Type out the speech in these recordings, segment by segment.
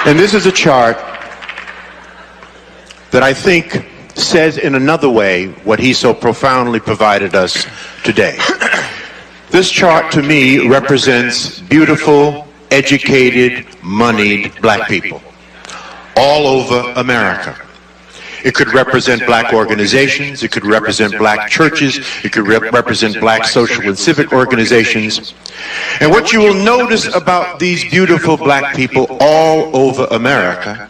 And this is a chart that I think says in another way what he so profoundly provided us today. This chart to me represents beautiful, educated, moneyed black people all over America. It could represent black organizations, it could represent black churches, it could represent black social and civic organizations. And what you will notice about these beautiful black people all over America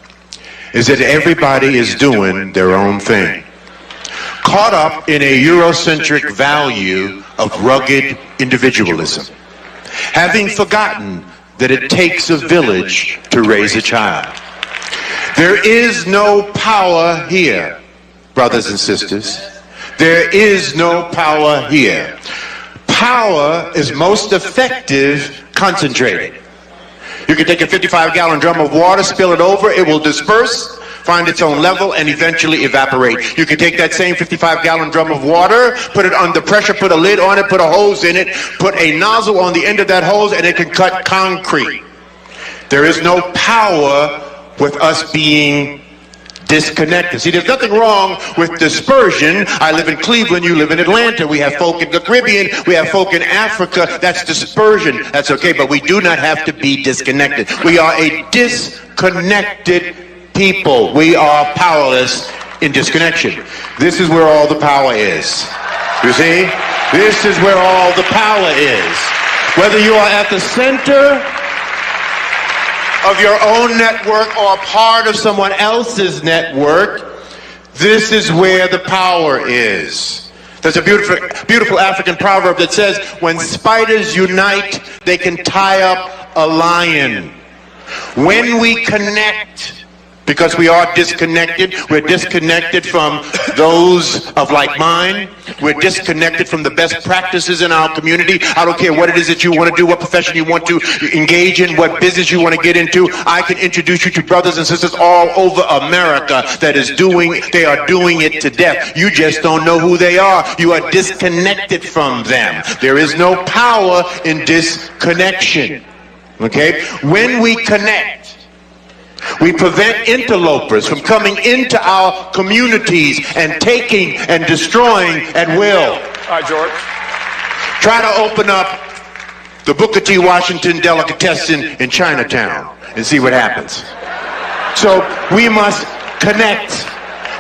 is that everybody is doing their own thing, caught up in a Eurocentric value of rugged individualism, having forgotten that it takes a village to raise a child. There is no power here, brothers and sisters. There is no power here. Power is most effective concentrated. You can take a 55-gallon drum of water, spill it over, it will disperse, find its own level, and eventually evaporate. You can take that same 55-gallon drum of water, put it under pressure, put a lid on it, put a hose in it, put a nozzle on the end of that hose, and it can cut concrete. There is no power with us being disconnected. See, there's nothing wrong with dispersion. I live in Cleveland, you live in Atlanta. We have folk in the Caribbean, we have folk in Africa. That's dispersion. That's okay, but we do not have to be disconnected. We are a disconnected people. We are powerless in disconnection. This is where all the power is. You see? This is where all the power is. Whether you are at the center of your own network or part of someone else's network, this is where the power is. There's a beautiful African proverb that says, when spiders unite, they can tie up a lion. When we connect, because we are disconnected, we're disconnected from those of like mind. We're disconnected from the best practices in our community. I don't care what it is that you want to do, what profession you want to engage in, what business you want to get into. I can introduce you to brothers and sisters all over America they are doing it to death. You just don't know who they are. You are disconnected from them. There is no power in disconnection. Okay? When we connect, we prevent interlopers from coming into our communities and taking and destroying at will. All right, George. Try to open up the Booker T. Washington delicatessen in Chinatown and see what happens. So we must connect.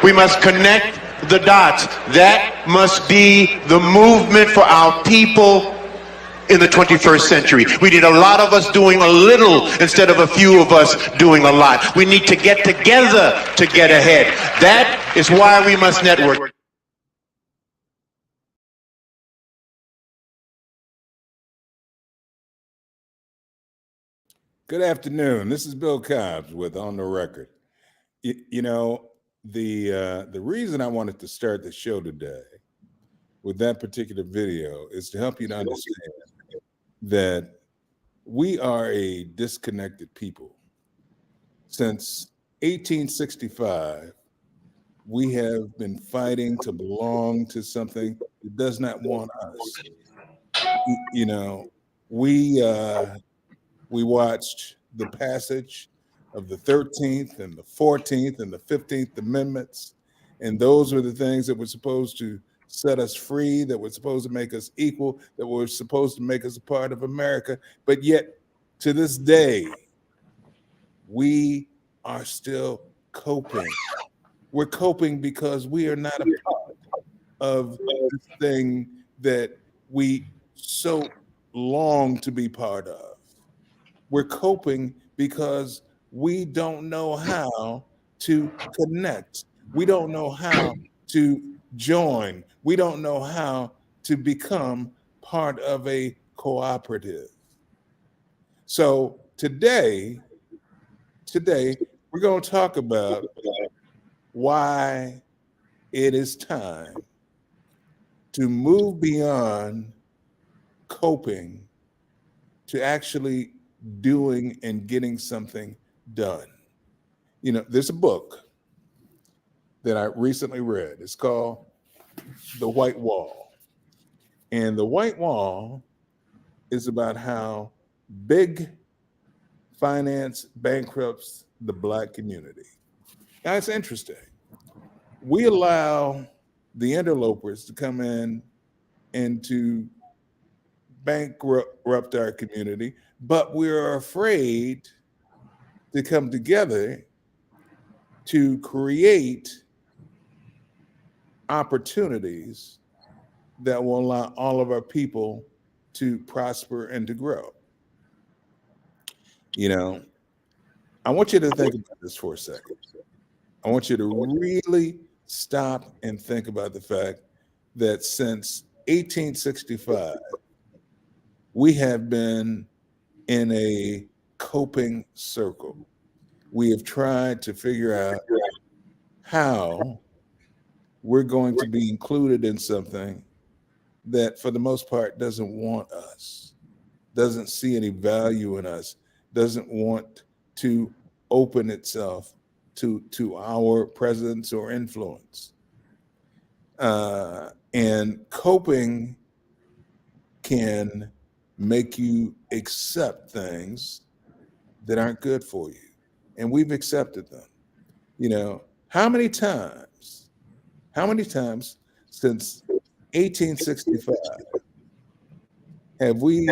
We must connect the dots. That must be the movement for our people in the 21st century. We need a lot of us doing a little instead of a few of us doing a lot. We need to get together to get ahead. That is why we must network. Good afternoon. This is Bill Cobbs with On the Record. You know, the reason I wanted to start the show today with that particular video is to help you to understand that we are a disconnected people. Since 1865, we have been fighting to belong to something that does not want us. You know, we watched the passage of the 13th and the 14th and the 15th Amendments, and those were the things that were supposed to set us free, that were supposed to make us equal, that were supposed to make us a part of America. But yet, to this day, we are still coping. We're coping because we are not a part of this thing that we so long to be part of. We're coping because we don't know how to connect. We don't know how to join. We don't know how to become part of a cooperative. So today we're going to talk about why it is time to move beyond coping to actually doing and getting something done. You know, there's a book that I recently read. It's called The White Wall. And The White Wall is about how big finance bankrupts the Black community. Now, it's interesting. We allow the interlopers to come in and to bankrupt our community, but we're afraid to come together to create opportunities that will allow all of our people to prosper and to grow. You know, I want you to think about this for a second. I want you to really stop and think about the fact that since 1865, we have been in a coping circle. We have tried to figure out how we're going to be included in something that, for the most part, doesn't want us, doesn't see any value in us, doesn't want to open itself to our presence or influence. And coping can make you accept things that aren't good for you. And we've accepted them. You know, how many times since 1865 have we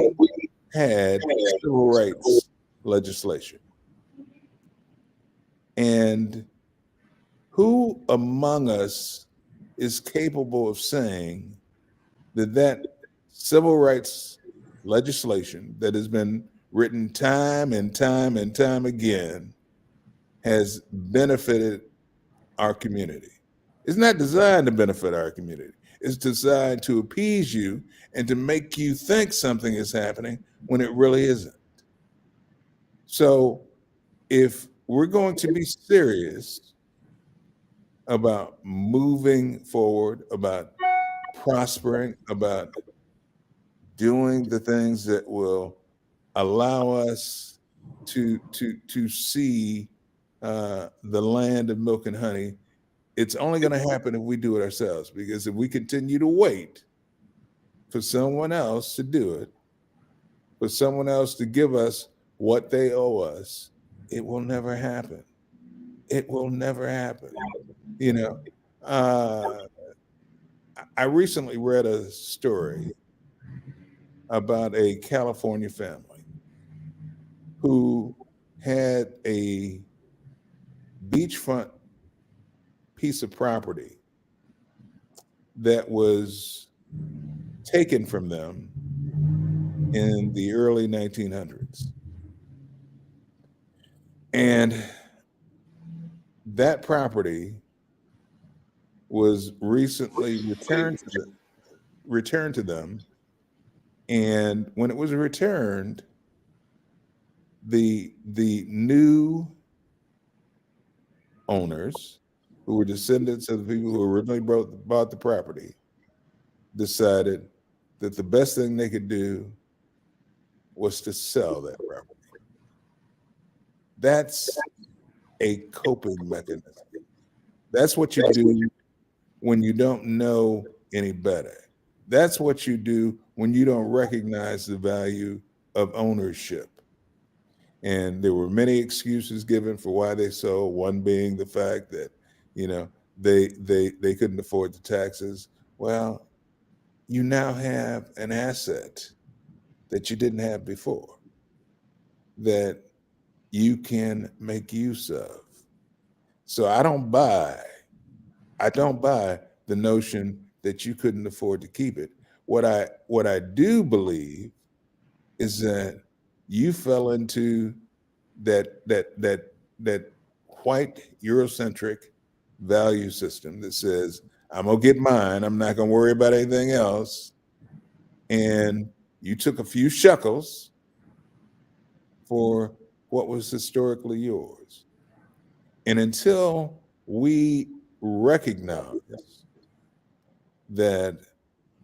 had civil rights legislation? And who among us is capable of saying that civil rights legislation that has been written time and time and time again has benefited our community? It's not designed to benefit our community. It's designed to appease you and to make you think something is happening when it really isn't. So if we're going to be serious about moving forward, about prospering, about doing the things that will allow us to see the land of milk and honey, it's only going to happen if we do it ourselves. Because if we continue to wait for someone else to do it, for someone else to give us what they owe us, it will never happen. It will never happen. You know, I recently read a story about a California family who had a beachfront piece of property that was taken from them in the early 1900s. And that property was recently returned to them. And when it was returned, the new owners, who were descendants of the people who originally bought the property, decided that the best thing they could do was to sell that property. That's a coping mechanism. That's what you do when you don't know any better. That's what you do when you don't recognize the value of ownership. And there were many excuses given for why they sold, one being the fact that, you know, they couldn't afford the taxes. Well, you now have an asset that you didn't have before that you can make use of. So I don't buy the notion that you couldn't afford to keep it. What I do believe is that you fell into that white Eurocentric value system that says, I'm gonna get mine, I'm not gonna worry about anything else. And you took a few shekels for what was historically yours. And until we recognize that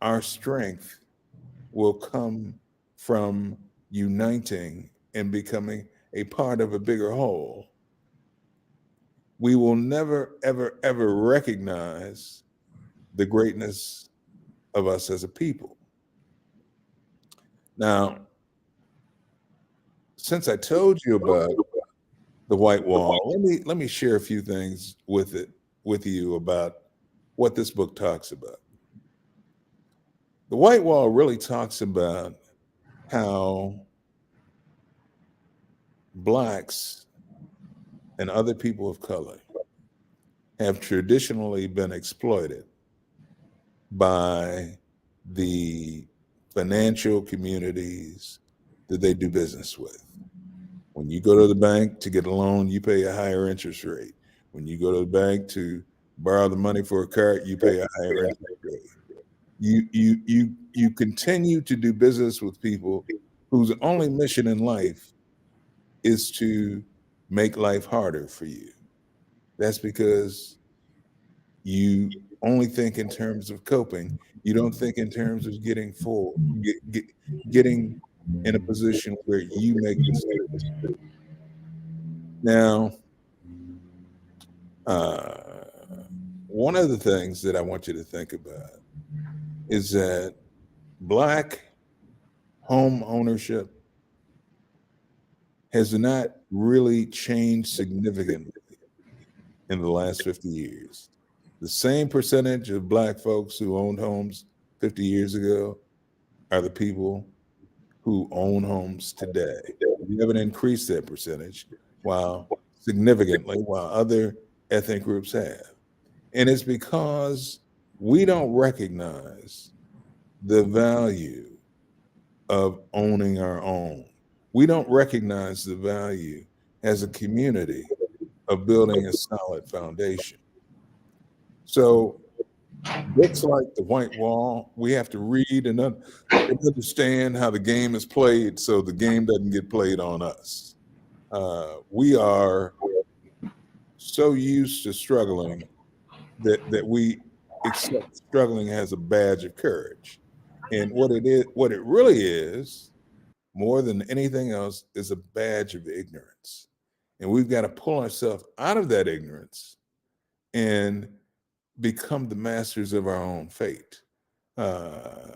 our strength will come from uniting and becoming a part of a bigger whole, we will never, ever, ever recognize the greatness of us as a people. Now, since I told you about the white wall, let me share a few things with you about what this book talks about. The white wall really talks about how blacks and other people of color have traditionally been exploited by the financial communities that they do business with. When you go to the bank to get a loan, you pay a higher interest rate. When you go to the bank to borrow the money for a car, you pay a higher interest rate. You continue to do business with people whose only mission in life is to make life harder for you. That's because you only think in terms of coping. You don't think in terms of getting in a position where you make mistakes. Now, uh, one of the things that I want you to think about is that black home ownership has not really changed significantly in the last 50 years. The same percentage of black folks who owned homes 50 years ago are the people who own homes today. We haven't increased that percentage while significantly, while other ethnic groups have. And it's because we don't recognize the value of owning our own. We don't recognize the value as a community of building a solid foundation. So books like The White Wall, we have to read and understand how the game is played so the game doesn't get played on us. We are so used to struggling that we accept struggling as a badge of courage. And what it really is, more than anything else, is a badge of ignorance. And we've got to pull ourselves out of that ignorance and become the masters of our own fate. Uh,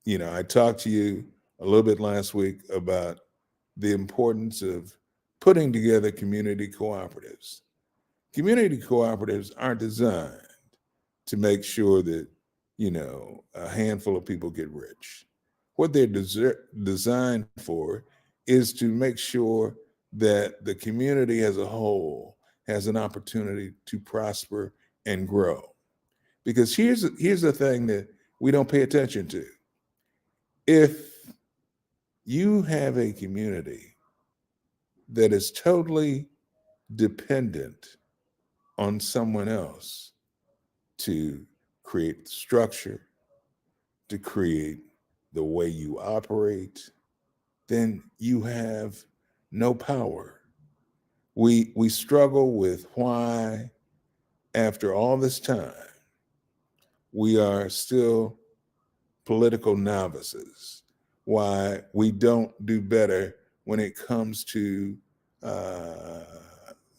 I talked to you a little bit last week about the importance of putting together community cooperatives. Community cooperatives aren't designed to make sure that, a handful of people get rich. What they're designed for is to make sure that the community as a whole has an opportunity to prosper and grow. Because here's the thing that we don't pay attention to. If you have a community that is totally dependent on someone else to create structure, to create the way you operate, then you have no power. We struggle with why, after all this time, we are still political novices, why we don't do better when it comes to uh,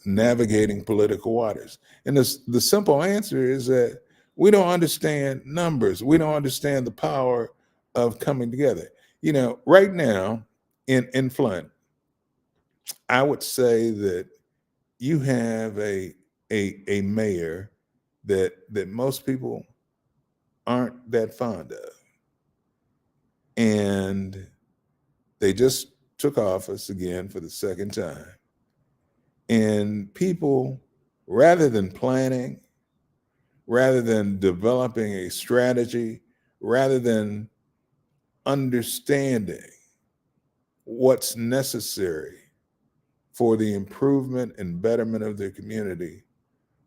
navigating political waters. And the simple answer is that we don't understand numbers. We don't understand the power of coming together. Right now in Flint, I would say that you have a mayor that most people aren't that fond of. And they just took office again for the second time. And people, rather than planning, rather than developing a strategy, rather than understanding what's necessary for the improvement and betterment of their community,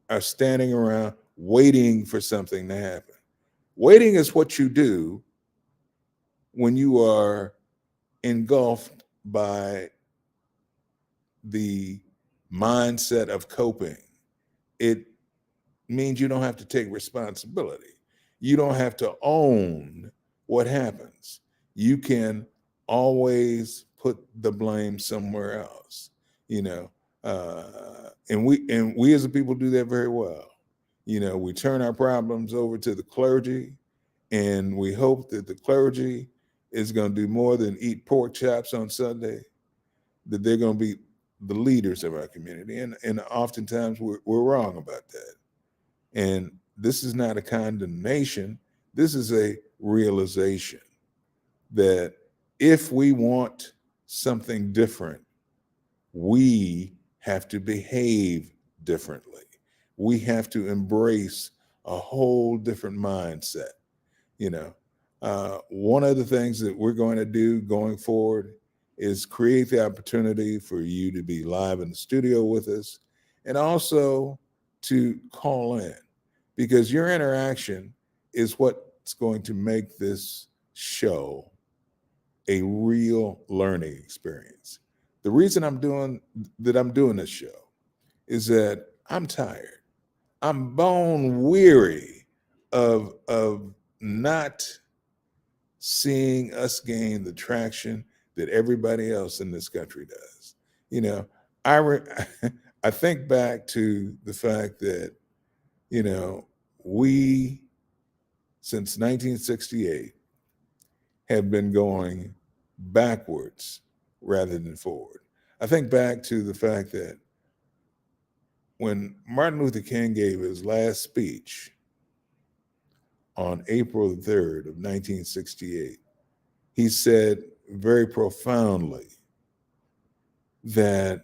are standing around waiting for something to happen. Waiting is what you do when you are engulfed by the mindset of coping, it means you don't have to take responsibility. You don't have to own what happens. You can always put the blame somewhere else, you know. And we as a people do that very well. You know, we turn our problems over to the clergy, and we hope that the clergy is going to do more than eat pork chops on Sunday, that they're going to be the leaders of our community. And oftentimes we're wrong about that. And this is not a condemnation. This is a realization that if we want something different, we have to behave differently. We have to embrace a whole different mindset. You know, one of the things that we're going to do going forward is create the opportunity for you to be live in the studio with us, and also to call in, because your interaction is what's going to make this show a real learning experience. The reason I'm doing this show is that I'm tired. I'm bone weary of not seeing us gain the traction that everybody else in this country does. You know, I think back to the fact that, you know, we since 1968 have been going backwards rather than forward. I think back to the fact that when Martin Luther King gave his last speech on April the 3rd of 1968, he said very profoundly that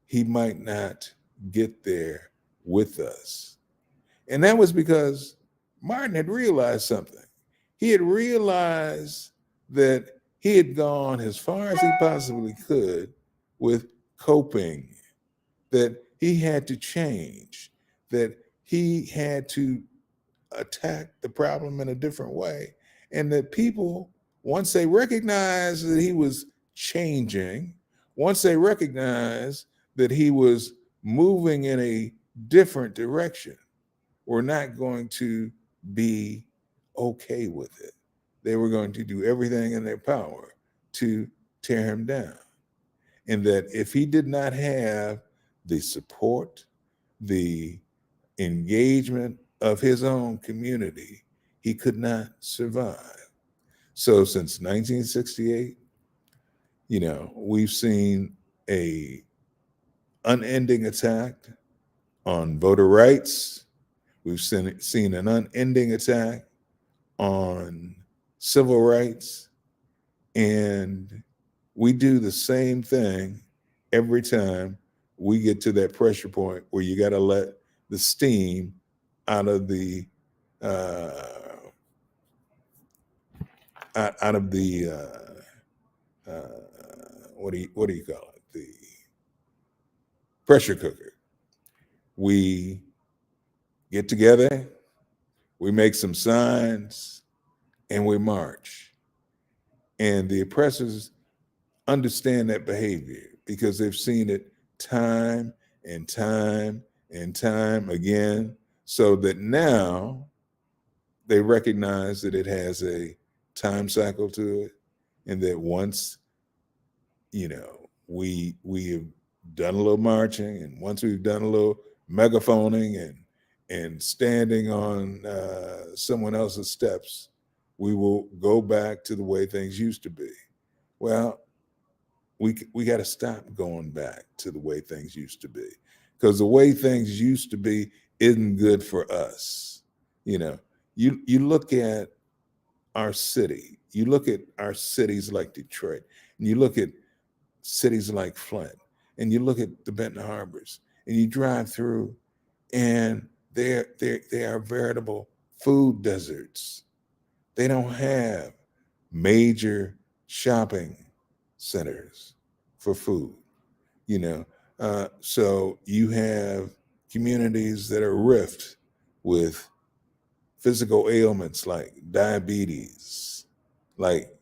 he might not get there with us. And that was because Martin had realized something. He had realized that he had gone as far as he possibly could with coping, that he had to change, that he had to attack the problem in a different way. And that people, once they recognized that he was changing, once they recognized that he was moving in a different direction, were not going to be okay with it. They were going to do everything in their power to tear him down. And that if he did not have the support, the engagement of his own community, he could not survive. So since 1968, you know, we've seen a unending attack on voter rights. We've seen an unending attack on civil rights. And we do the same thing every time we get to that pressure point where you got to let the steam out of the out of the what do you call it, the pressure cooker. We get together, we make some signs, and we march. And the oppressors understand that behavior because they've seen it time and time and time again, so that now they recognize that it has a time cycle to it, and that once, you know, we have done a little marching, and once we've done a little megaphoning and standing on someone else's steps, we will go back to the way things used to be. Well, we got to stop going back to the way things used to be, because the way things used to be isn't good for us. You know, you look at our city, you look at our cities like Detroit, and you look at cities like Flint, and you look at the Benton Harbors, and you drive through, and they are veritable food deserts. They don't have major shopping centers for food, you know. So you have communities that are rift with physical ailments like diabetes, like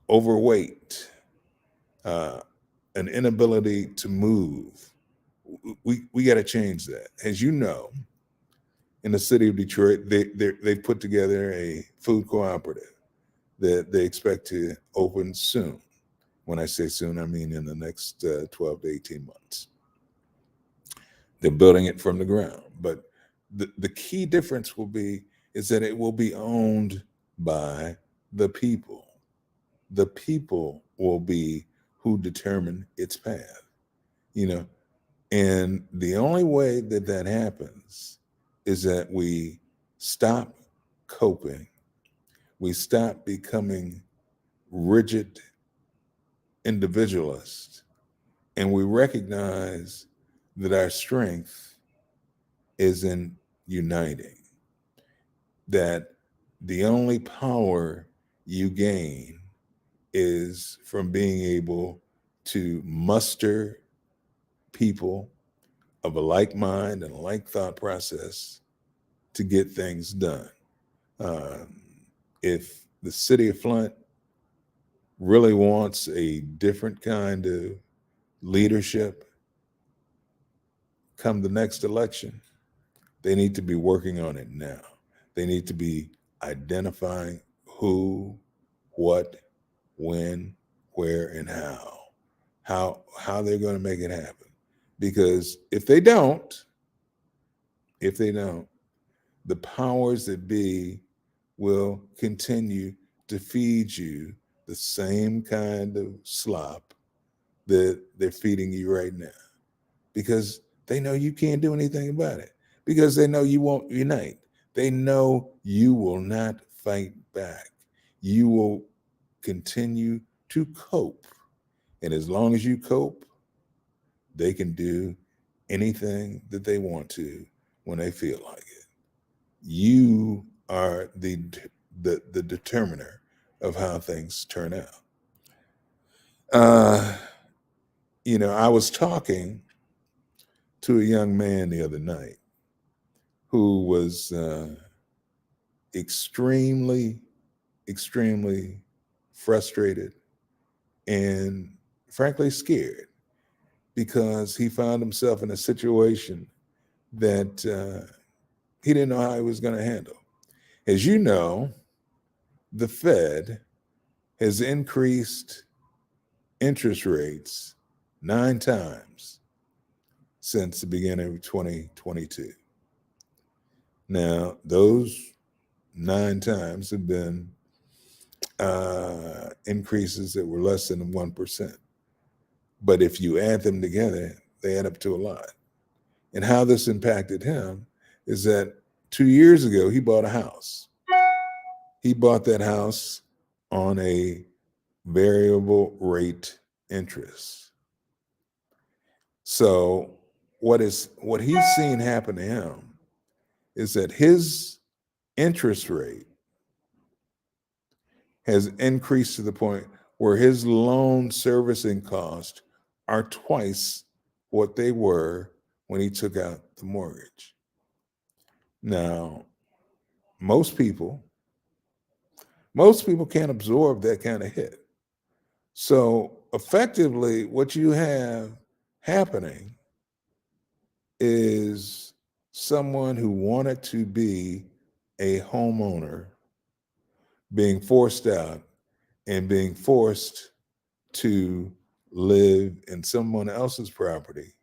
overweight, an inability to move. We got to change that. As you know, in the city of Detroit, they've put together a food cooperative that they expect to open soon. When I say soon, I mean in the next 12 to 18 months. They're building it from the ground. But the key difference will be is that it will be owned by the people. The people will be who determine its path, you know. And the only way that that happens is that we stop coping, we stop becoming rigid individualists, and we recognize that our strength is in uniting, that the only power you gain is from being able to muster people of a like mind and a like thought process to get things done. Um, if the city of Flint really wants a different kind of leadership come the next election, they need to be working on it now. They need to be identifying who, what, when, where, and how they're going to make it happen. Because if they don't, the powers that be will continue to feed you the same kind of slop that they're feeding you right now, because they know you can't do anything about it, because they know you won't unite. They know you will not fight back. You will continue to cope. And as long as you cope, they can do anything that they want to when they feel like it. You are the determiner of how things turn out. I was talking to a young man the other night who was extremely, extremely frustrated and frankly scared, because he found himself in a situation that he didn't know how he was going to handle. As you know, the Fed has increased interest rates 9 times since the beginning of 2022. Now, those 9 times have been increases that were less than 1%. But if you add them together, they add up to a lot. And how this impacted him is that 2 years ago, he bought a house. He bought that house on a variable rate interest. So what he's seen happen to him is that his interest rate has increased to the point where his loan servicing costs are twice what they were when he took out the mortgage. Now, most people can't absorb that kind of hit. So effectively, what you have happening is someone who wanted to be a homeowner being forced out and being forced to live in someone else's property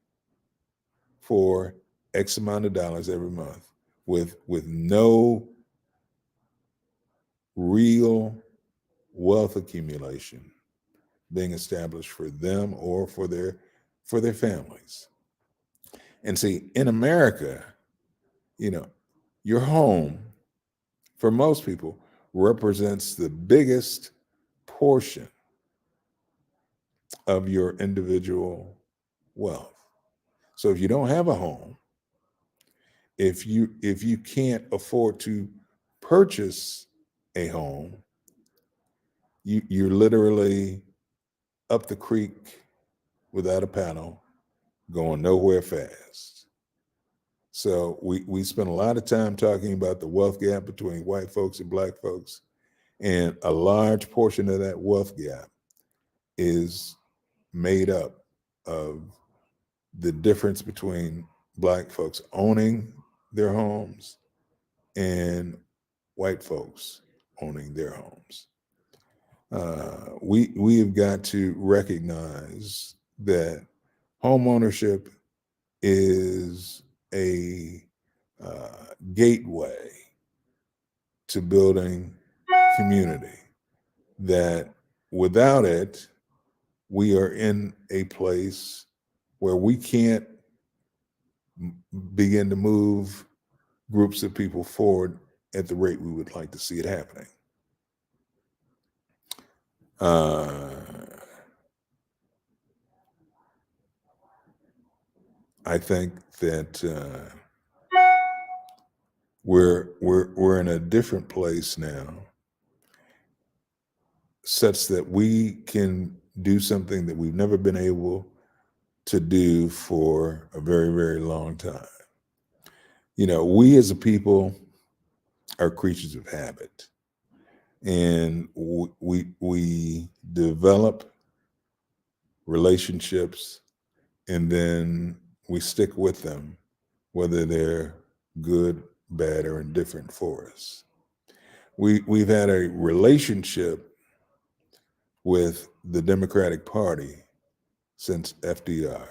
for X amount of dollars every month with no real wealth accumulation being established for them or for their families. And see, in America, your home, for most people, represents the biggest portion of your individual wealth. So if you don't have a home, if you can't afford to purchase a home, you're literally up the creek without a paddle, going nowhere fast. So we spend a lot of time talking about the wealth gap between white folks and black folks. And a large portion of that wealth gap is made up of the difference between black folks owning their homes and white folks owning their homes. We have got to recognize that home ownership is a gateway to building community. That without it, we are in a place where we can't begin to move groups of people forward at the rate we would like to see it happening. I think that we're in a different place now, such that we can do something that we've never been able to do for a very, very long time. You know, we as a people are creatures of habit, and we develop relationships, and then we stick with them, whether they're good, bad, or indifferent for us. We've had a relationship with the Democratic Party since FDR.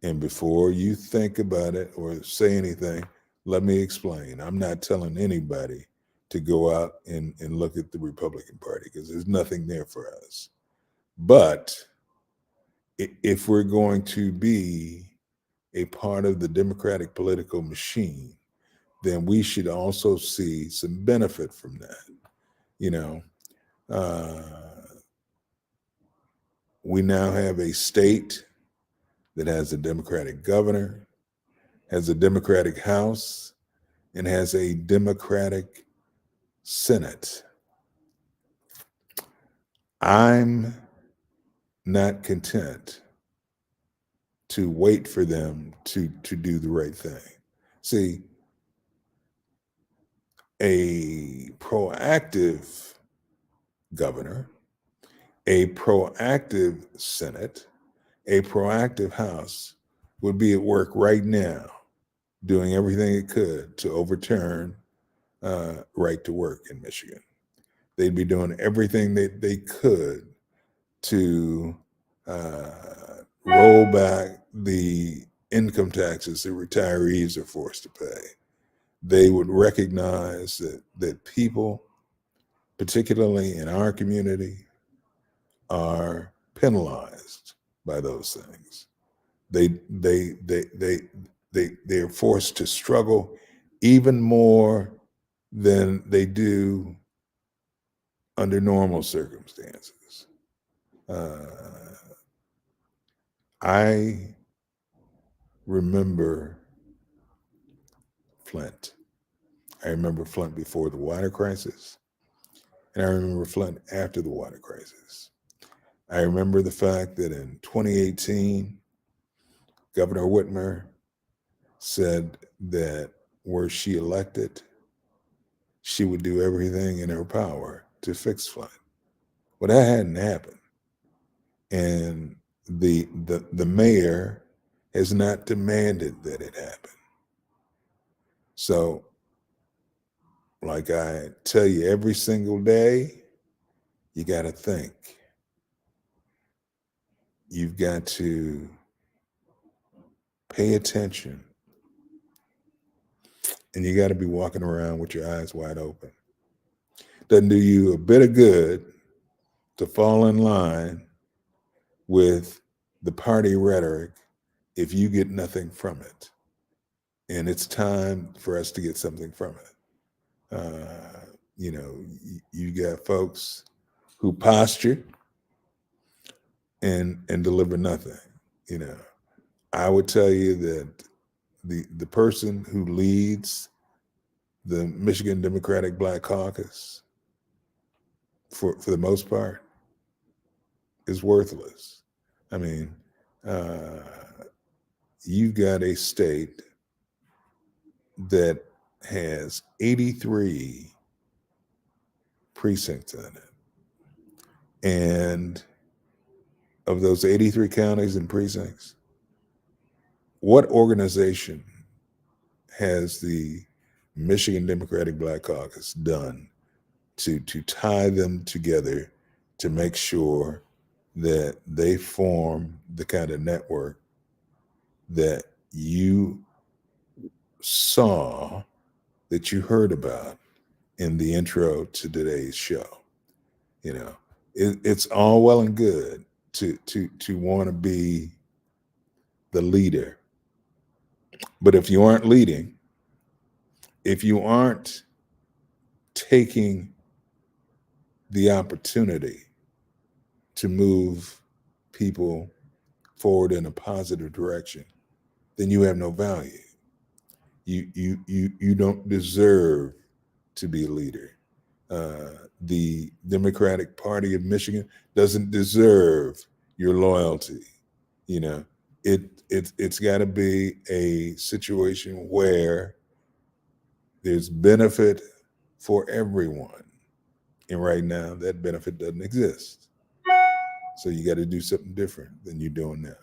And before you think about it or say anything, let me explain. I'm not telling anybody to go out and look at the Republican Party because there's nothing there for us. But if we're going to be a part of the Democratic political machine, then we should also see some benefit from that. You know, we now have a state that has a Democratic governor, has a Democratic House, and has a Democratic Senate. I'm not content to wait for them to do the right thing. See, a proactive governor, a proactive Senate, a proactive House would be at work right now doing everything it could to overturn right to work in Michigan. They'd be doing everything that they could to roll back the income taxes that retirees are forced to pay. They would recognize that people, particularly in our community, are penalized by those things. They're forced to struggle even more than they do under normal circumstances. I remember Flint. I remember Flint before the water crisis, and I remember Flint after the water crisis. I remember the fact that in 2018, Governor Whitmer said that were she elected, she would do everything in her power to fix Flint. Well, that hadn't happened. And the mayor has not demanded that it happen. So, like I tell you every single day, you got to think. You've got to pay attention. And you got to be walking around with your eyes wide open. Doesn't do you a bit of good to fall in line with the party rhetoric if you get nothing from it. And it's time for us to get something from it. You got folks who posture and deliver nothing. I would tell you that the person who leads the Michigan Democratic Black Caucus, for the most part, is worthless. I mean, you've got a state that has 83 precincts in it. And of those 83 counties and precincts, what organization has the Michigan Democratic Black Caucus done to tie them together to make sure that they form the kind of network that you saw, that you heard about in the intro to today's show? You know, it's all well and good to want to be the leader, but if you aren't leading, if you aren't taking the opportunity to move people forward in a positive direction, then you have no value. You don't deserve to be a leader. The Democratic Party of Michigan doesn't deserve your loyalty. You know, it's got to be a situation where there's benefit for everyone. And right now, that benefit doesn't exist. So you got to do something different than you're doing now.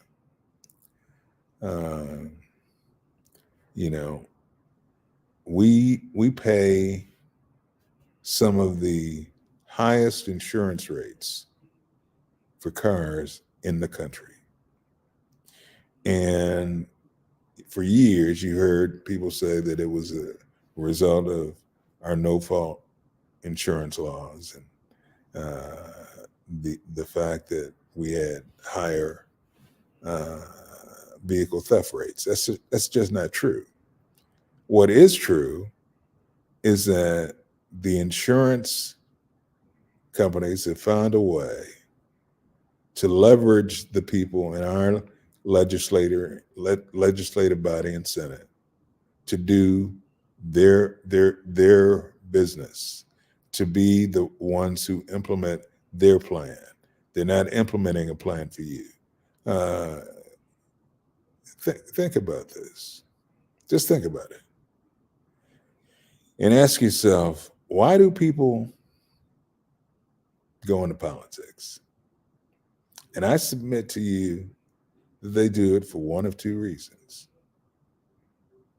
You know, we pay some of the highest insurance rates for cars in the country. And for years, you heard people say that it was a result of our no-fault insurance laws and the fact that we had higher vehicle theft rates. That's just not true. What is true is that the insurance companies have found a way to leverage the people in our legislative body and Senate to do their business, to be the ones who implement their plan. They're not implementing a plan for you. Think about this. Just think about it. And ask yourself, why do people go into politics? And I submit to you that they do it for one of two reasons.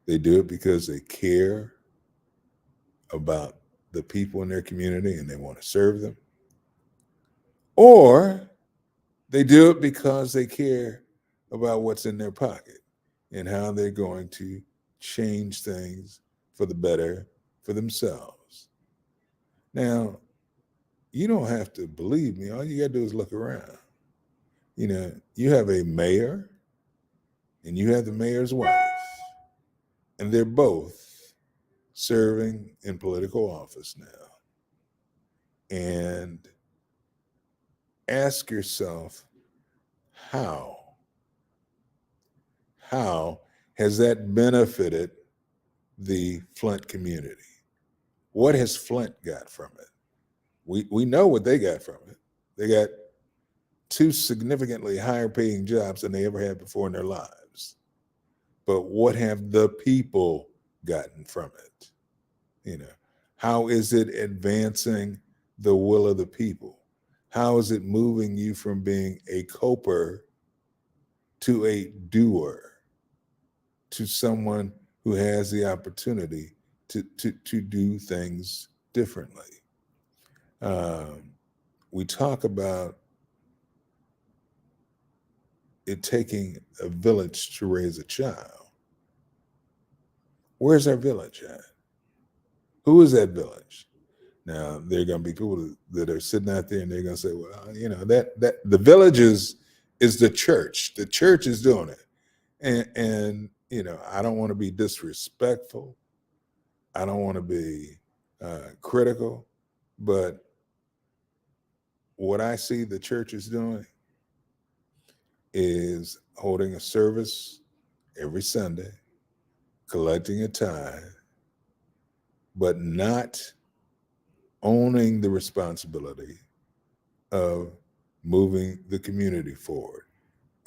They do it because they care about the people in their community and they want to serve them. Or they do it because they care about what's in their pocket and how they're going to change things for the better for themselves. Now, you don't have to believe me. All you got to do is look around. You know, you have a mayor and you have the mayor's wife, and they're both serving in political office now. And ask yourself, how has that benefited the Flint community? What has Flint got from it? We know what they got from it. They got 2 significantly higher paying jobs than they ever had before in their lives. But what have the people gotten from it? You know, how is it advancing the will of the people? How is it moving you from being a coper to a doer, to someone who has the opportunity to do things differently? We talk about it taking a village to raise a child. Where's our village at? Who is that village? Now, there are going to be people that are sitting out there and they're going to say, well, you know, that the village is the church. The church is doing it. And you know, I don't want to be disrespectful. I don't want to be critical. But what I see the church is doing is holding a service every Sunday, collecting a tithe, but not owning the responsibility of moving the community forward.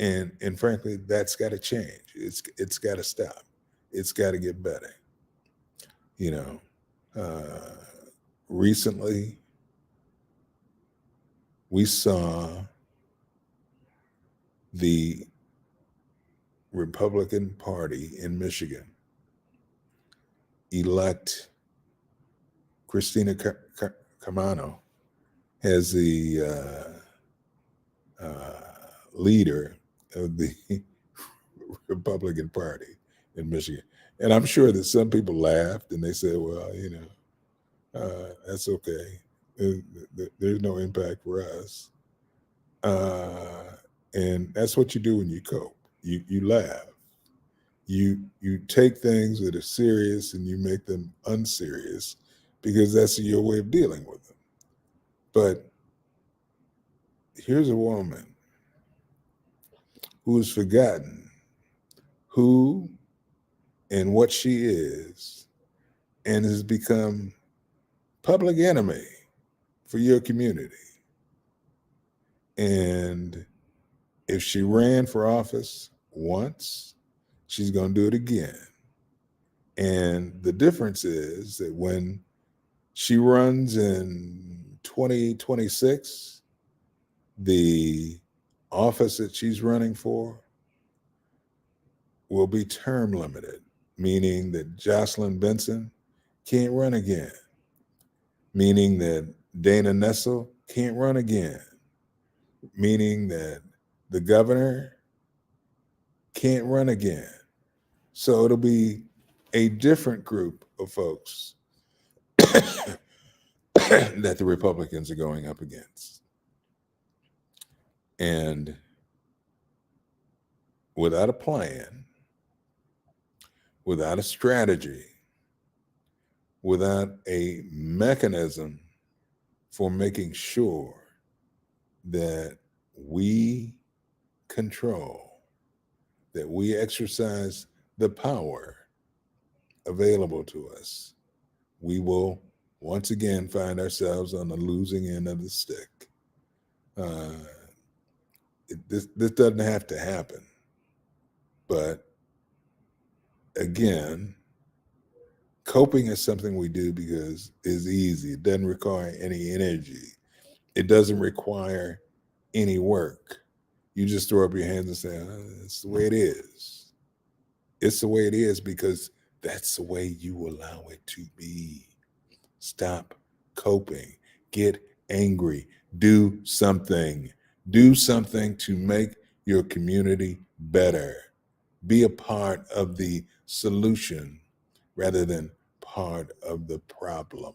And frankly, that's got to change. It's got to stop. It's got to get better. You know, recently we saw the Republican Party in Michigan elect Christina Carmano as the leader of the Republican Party in Michigan. And I'm sure that some people laughed and they said, well, that's okay. There's no impact for us. And that's what you do when you cope. You laugh. You take things that are serious and you make them unserious because that's your way of dealing with them. But here's a woman who has forgotten who and what she is and has become public enemy for your community. And if she ran for office once, she's going to do it again. And the difference is that when she runs in 2026, the office that she's running for will be term limited, meaning that Jocelyn Benson can't run again, meaning that Dana Nessel can't run again, meaning that the governor can't run again. So it'll be a different group of folks that the Republicans are going up against. And without a plan, without a strategy, without a mechanism for making sure that we control, that we exercise the power available to us, we will once again find ourselves on the losing end of the stick. This doesn't have to happen. But again, coping is something we do because it's easy. It doesn't require any energy. It doesn't require any work. You just throw up your hands and say, it's the way it is. It's the way it is because that's the way you allow it to be. Stop coping. Get angry. Do something. Do something to make your community better. Be a part of the solution rather than part of the problem.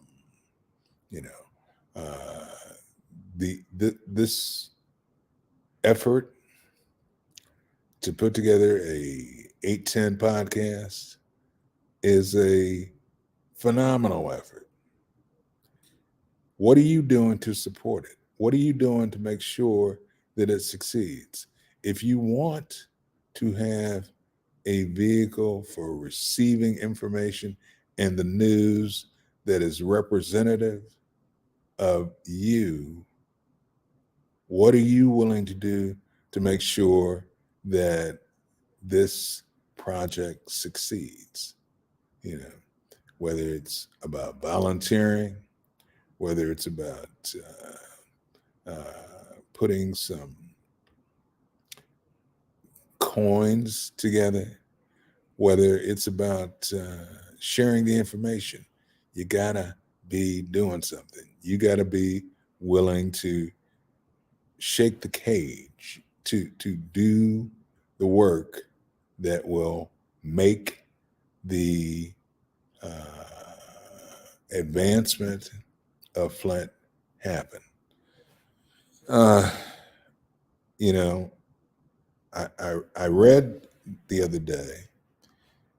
This effort to put together a 810 podcast is a phenomenal effort. What are you doing to support it? What are you doing to make sure that it succeeds? If you want to have a vehicle for receiving information and the news that is representative of you, what are you willing to do to make sure that this project succeeds? Whether it's about volunteering, whether it's about putting some coins together, whether it's about sharing the information, you gotta be doing something. You gotta be willing to shake the cage, to do the work that will make the advancement of Flint happen. I read the other day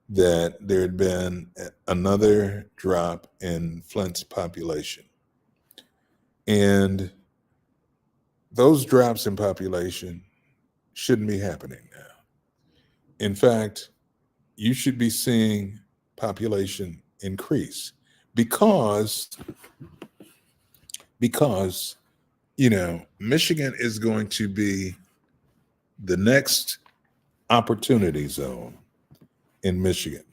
that there had been another drop in Flint's population. And those drops in population shouldn't be happening now. In fact, you should be seeing population increase because Michigan is going to be the next opportunity zone in Michigan.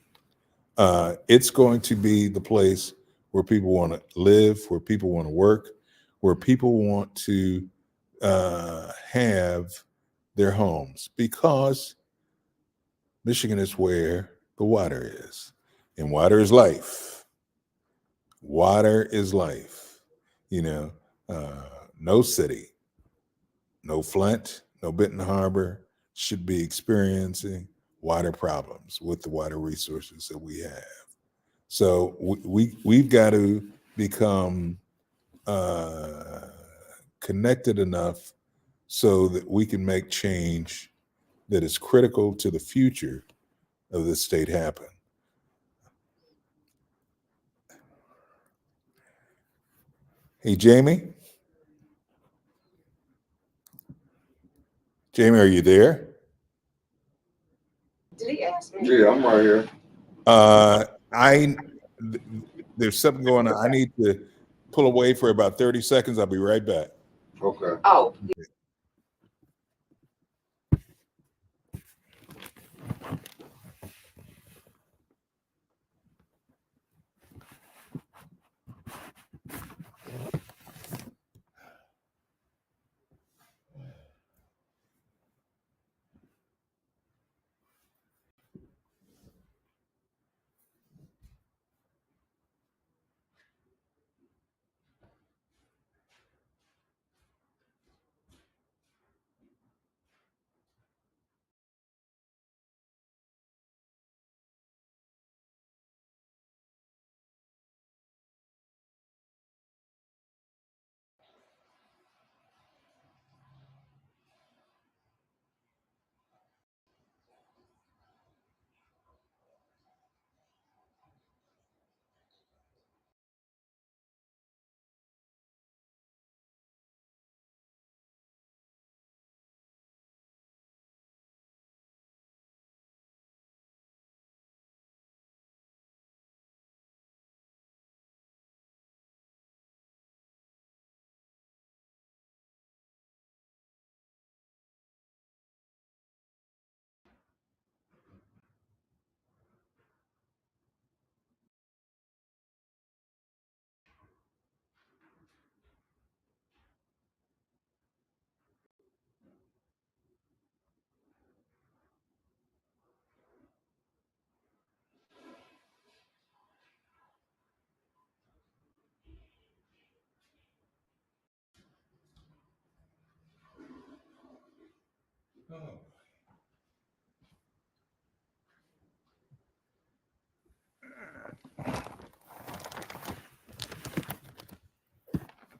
It's going to be the place where people want to live, where people want to work, where people want to have their homes, because Michigan is where the water is, and water is life. Water is life. You know, no city, no Flint, no Benton Harbor should be experiencing water problems with the water resources that we have. So we've got to become connected enough so that we can make change that is critical to the future of the state happen. Hey, Jamie? Jamie, are you there? Did he ask me? Yeah, I'm right here. There's something going on. I need to pull away for about 30 seconds. I'll be right back. Okay. Oh,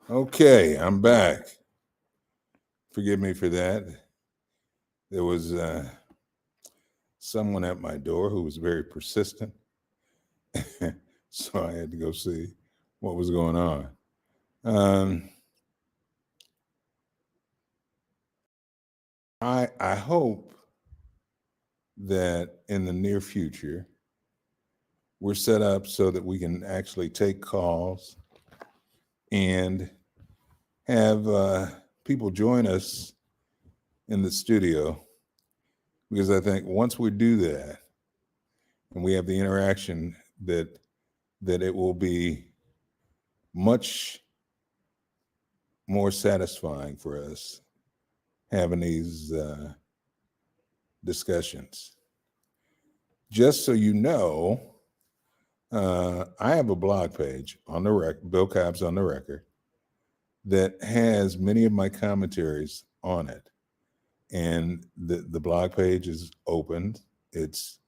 Okay, I'm back. Forgive me for that. There was someone at my door who was very persistent. So I had to go see what was going on. I hope that in the near future, we're set up so that we can actually take calls and have people join us in the studio, because I think once we do that and we have the interaction, that it will be much more satisfying for us having these discussions. Just so you know, I have a blog page on the record, Bill Cobbs on the Record, that has many of my commentaries on it. And the blog page is opened. It's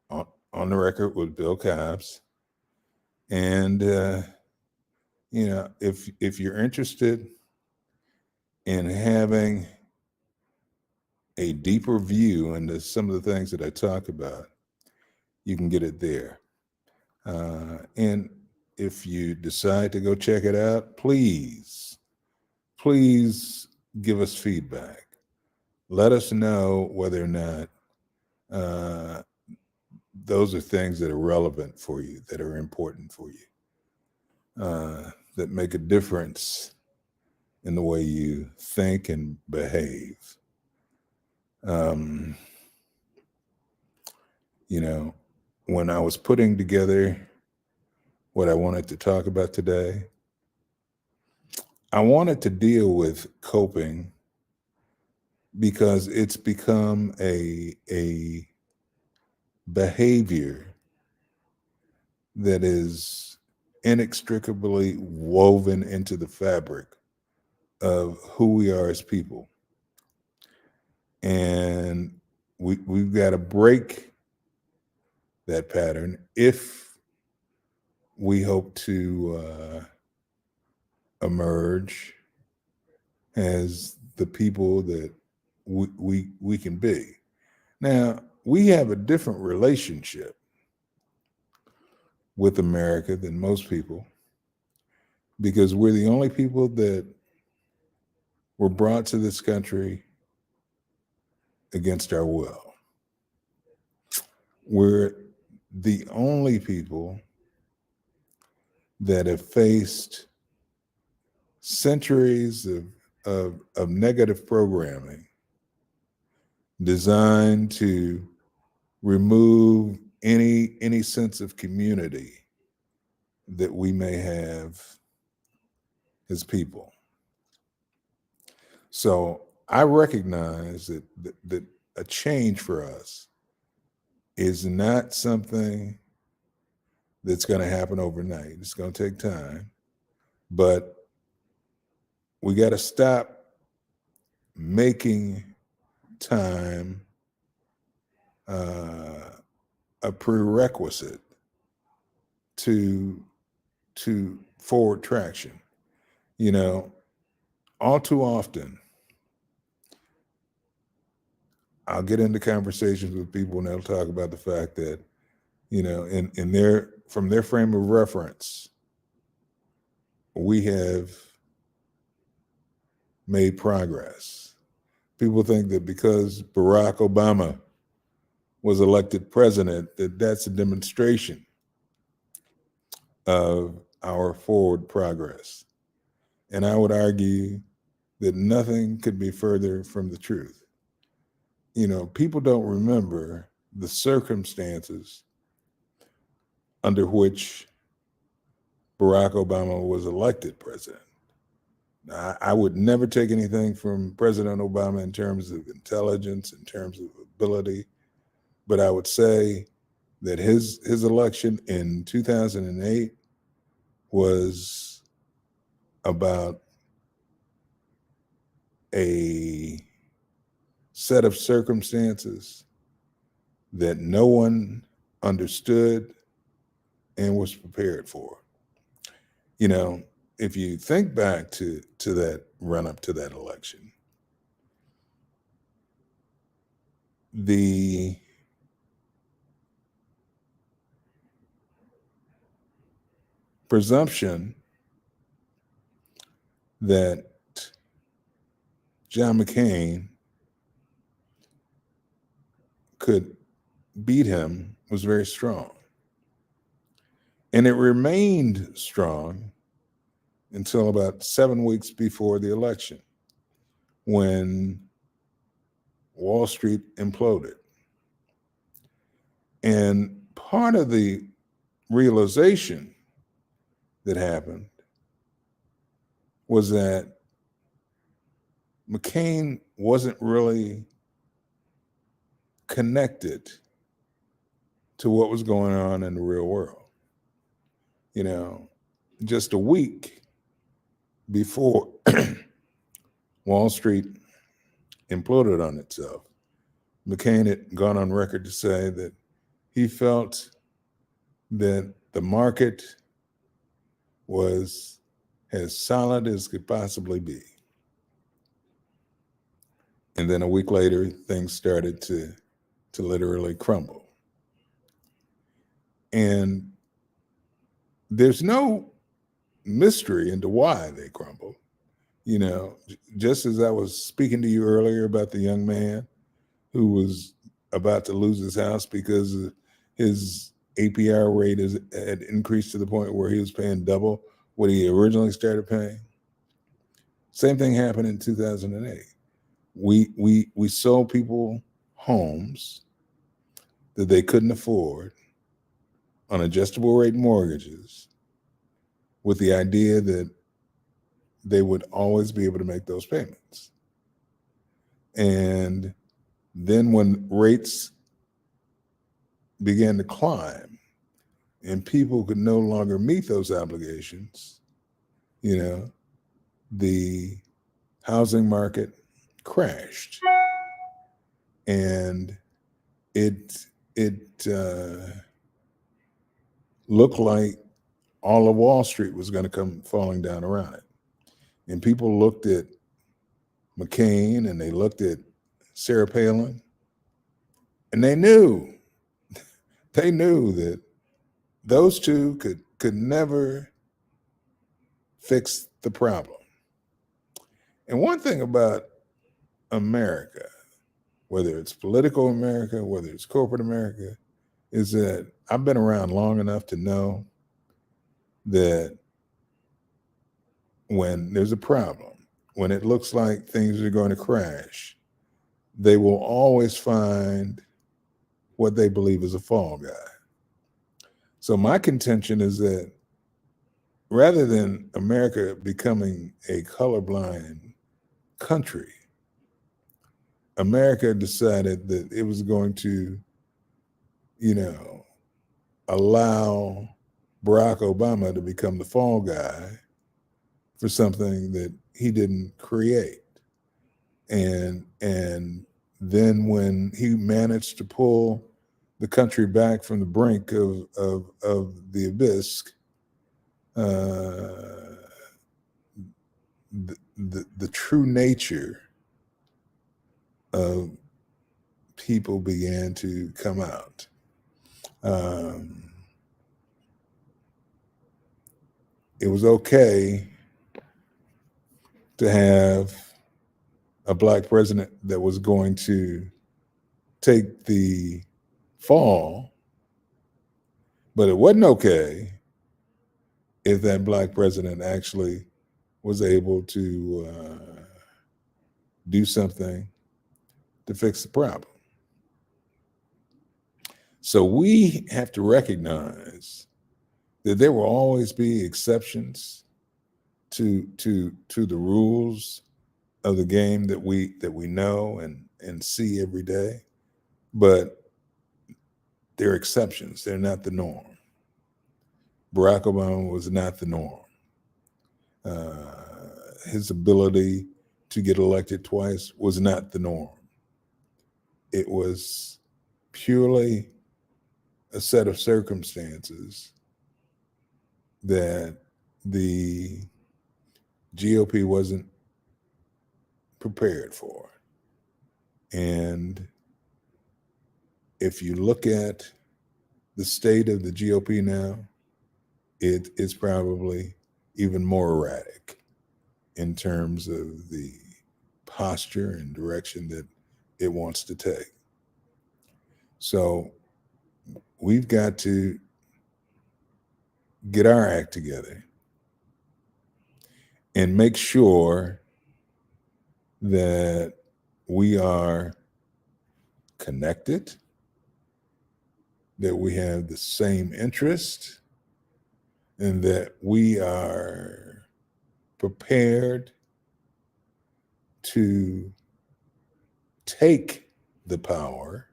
on the Record with Bill Cobbs. And you know, if you're interested in having a deeper view into some of the things that I talk about, you can get it there. And if you decide to go check it out, please give us feedback. Let us know whether or not those are things that are relevant for you, that are important for you, that make a difference in the way you think and behave. You know, when I was putting together what I wanted to talk about today, I wanted to deal with coping because it's become a behavior that is inextricably woven into the fabric of who we are as people. And we've got to break that pattern if we hope to emerge as the people that we can be. Now, we have a different relationship with America than most people because we're the only people that were brought to this country against our will. We're the only people that have faced centuries of negative programming designed to remove any sense of community that we may have as people. So I recognize that a change for us is not something that's going to happen overnight. It's going to take time, but we got to stop making time a prerequisite to forward traction. You know, all too often, I'll get into conversations with people and they'll talk about the fact that, you know, from their frame of reference, we have made progress. People think that because Barack Obama was elected president, that's a demonstration of our forward progress. And I would argue that nothing could be further from the truth. You know, people don't remember the circumstances under which Barack Obama was elected president. Now, I would never take anything from President Obama in terms of intelligence, in terms of ability, but I would say that his election in 2008 was about a set of circumstances that no one understood and was prepared for. You know, if you think back to that run up to that election, the presumption that John McCain could beat him was very strong. And it remained strong until about 7 weeks before the election, when Wall Street imploded. And part of the realization that happened was that McCain wasn't really connected to what was going on in the real world. You know, just a week before Wall Street imploded on itself, McCain had gone on record to say that he felt that the market was as solid as could possibly be. And then a week later, things started to literally crumble. And there's no mystery into why they crumbled. You know, just as I was speaking to you earlier about the young man who was about to lose his house because his APR rate had increased to the point where he was paying double what he originally started paying. Same thing happened in 2008. We sold people homes that they couldn't afford on adjustable rate mortgages with the idea that they would always be able to make those payments. And then when rates began to climb and people could no longer meet those obligations, the housing market crashed, and it looked like all of Wall Street was going to come falling down around it. And people looked at McCain and they looked at Sarah Palin, and they knew that those two could never fix the problem. And one thing about America, whether it's political America, whether it's corporate America, is that I've been around long enough to know that when there's a problem, when it looks like things are going to crash, they will always find what they believe is a fall guy. So my contention is that rather than America becoming a colorblind country, America decided that it was going to, allow Barack Obama to become the fall guy for something that he didn't create. And then when he managed to pull the country back from the brink of the abyss, the true nature of people began to come out. It was okay to have a black president that was going to take the fall, but it wasn't okay if that black president actually was able to do something to fix the problem. So we have to recognize that there will always be exceptions to the rules of the game that we know and see every day, but they're exceptions. They're not the norm. Barack Obama was not the norm. His ability to get elected twice was not the norm. It was purely a set of circumstances that the GOP wasn't prepared for. And if you look at the state of the GOP now, it is probably even more erratic in terms of the posture and direction that it wants to take. So we've got to get our act together and make sure that we are connected, that we have the same interest, and that we are prepared to take the power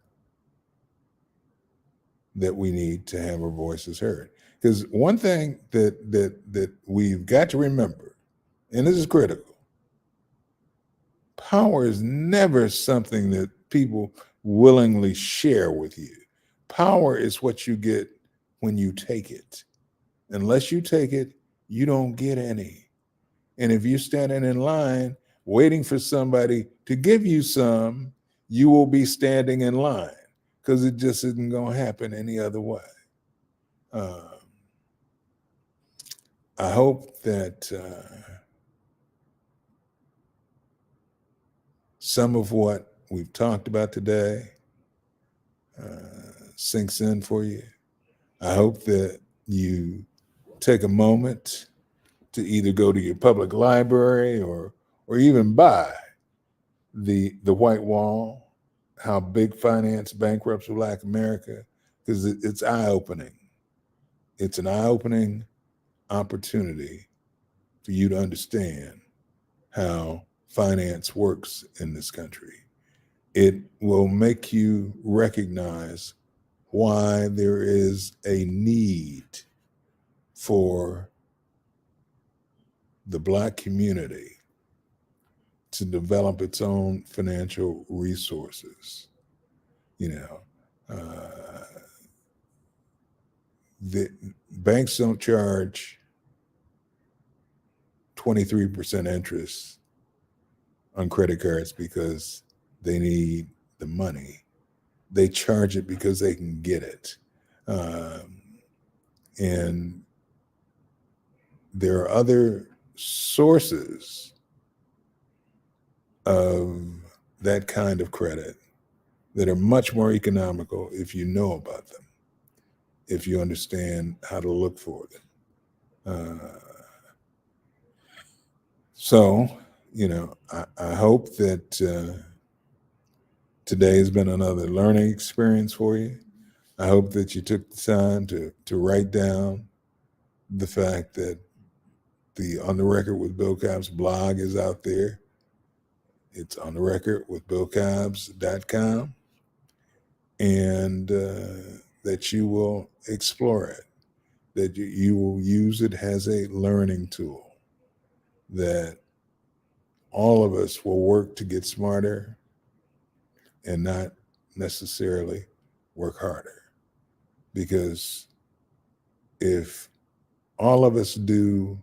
that we need to have our voices heard. Because one thing that we've got to remember, and this is critical, power is never something that people willingly share with you. Power is what you get when you take it. Unless you take it, you don't get any. And if you're standing in line waiting for somebody to give you some, you will be standing in line because it just isn't going to happen any other way. I hope that some of what we've talked about today sinks in for you. I hope that you take a moment to either go to your public library or even buy the White Wall, How Big Finance Bankrupts Black America, because it's eye-opening. It's an eye-opening opportunity for you to understand how finance works in this country. it will make you recognize why there is a need for the Black community to develop its own financial resources. You know, the banks don't charge 23% interest on credit cards because they need the money. They charge it because they can get it. And there are other sources of that kind of credit that are much more economical if you know about them, if you understand how to look for them. So, I hope that today has been another learning experience for you. I hope that you took the time to write down the fact that the On the Record with Bill Cobbs blog is out there. It's on the record with BillCobbs.com, and that you will explore it, that you will use it as a learning tool, that all of us will work to get smarter and not necessarily work harder. Because if all of us do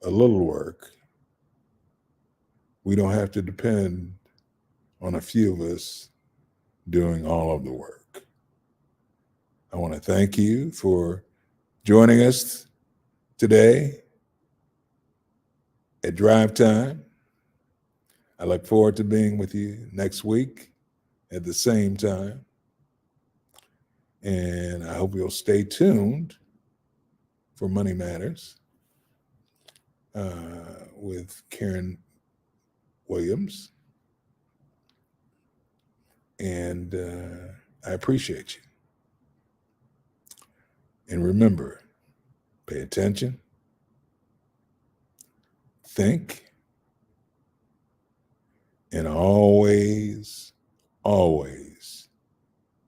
a little work, we don't have to depend on a few of us doing all of the work. I want to thank you for joining us today at Drive Time. I look forward to being with you next week at the same time. And I hope you'll stay tuned for Money Matters with Karen Williams. And I appreciate you. And remember, pay attention, think, and always, always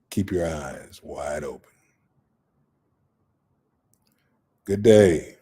keep your eyes wide open. Good day.